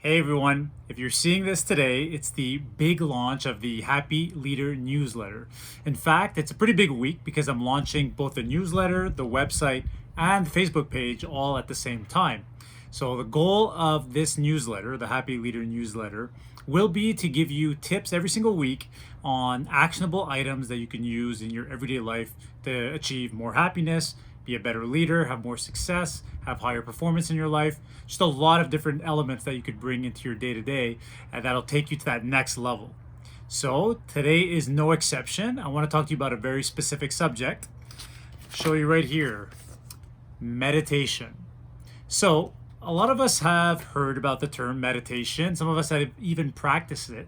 Hey everyone, if you're seeing this today, it's the big launch of the Happy Leader newsletter. In fact, it's a pretty big week because I'm launching both the newsletter, the website, and the Facebook page all at the same time. So, the goal of this newsletter, the Happy Leader newsletter, will be to give you tips every single week on actionable items that you can use in your everyday life to achieve more happiness, be a better leader, have more success, have higher performance in your life. Just a lot of different elements that you could bring into your day to day, and that'll take you to that next level. So, today is no exception. I want to talk to you about a very specific subject. Show you right here, meditation. So, a lot of us have heard about the term meditation. Some of us have even practiced it.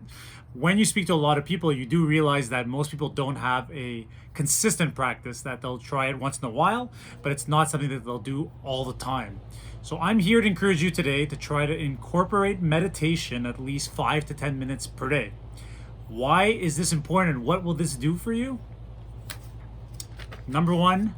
When you speak to a lot of people, you do realize that most people don't have a consistent practice, that they'll try it once in a while, but it's not something that they'll do all the time. So, I'm here to encourage you today to try to incorporate meditation at least 5 to 10 minutes per day. Why is this important and what will this do for you? Number one,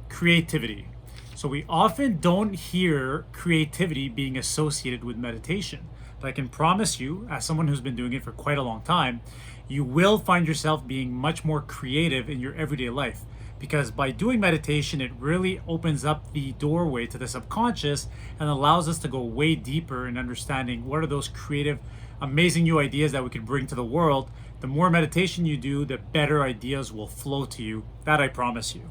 creativity. So we often don't hear creativity being associated with meditation. But I can promise you, as someone who's been doing it for quite a long time, you will find yourself being much more creative in your everyday life. Because by doing meditation, it really opens up the doorway to the subconscious and allows us to go way deeper in understanding what are those creative, amazing new ideas that we could bring to the world. The more meditation you do, the better ideas will flow to you. That I promise you.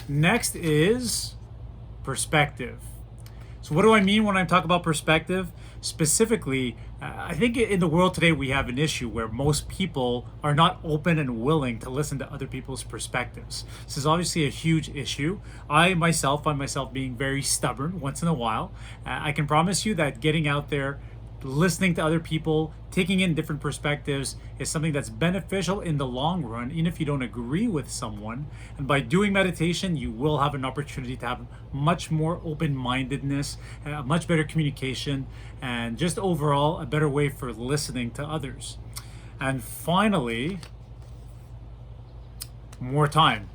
Next is perspective. So, what do I mean when I talk about perspective? Specifically, I think in the world today we have an issue where most people are not open and willing to listen to other people's perspectives. This is obviously a huge issue. I myself find myself being very stubborn once in a while. I can promise you that getting out there, listening to other people, taking in different perspectives is something that's beneficial in the long run, even if you don't agree with someone. And by doing meditation, you will have an opportunity to have much more open mindedness, much better communication, and just overall a better way for listening to others. And finally, more time.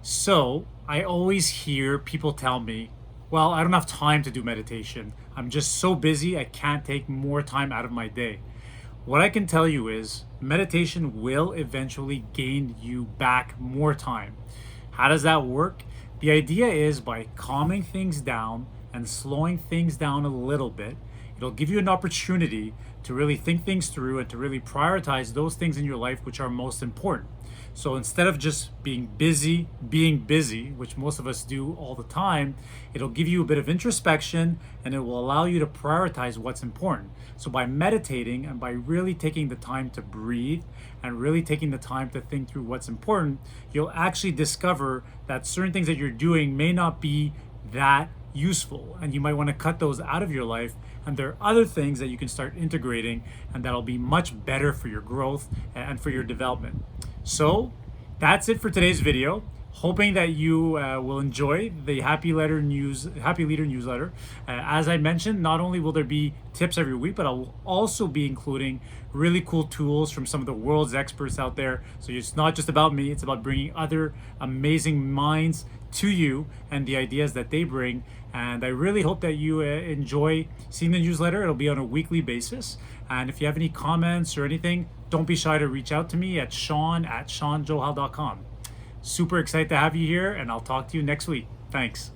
So I always hear people tell me, well, I don't have time to do meditation. I'm just so busy, I can't take more time out of my day. What I can tell you is meditation will eventually gain you back more time. How does that work? The idea is by calming things down and slowing things down a little bit, it'll give you an opportunity to really think things through and to really prioritize those things in your life which are most important. So instead of just being busy, which most of us do all the time, it'll give you a bit of introspection and it will allow you to prioritize what's important. So by meditating and by really taking the time to breathe and really taking the time to think through what's important, you'll actually discover that certain things that you're doing may not be that useful and you might want to cut those out of your life, and there are other things that you can start integrating and that'll be much better for your growth and for your development. So that's it for today's video. Hoping that you will enjoy the Happy Leader newsletter. As I mentioned, not only will there be tips every week, but I will also be including really cool tools from some of the world's experts out there. So it's not just about me, it's about bringing other amazing minds to you and the ideas that they bring. And I really hope that you enjoy seeing the newsletter. It'll be on a weekly basis. And if you have any comments or anything, don't be shy to reach out to me at sean@seanjohal.com. Super excited to have you here, and I'll talk to you next week. Thanks.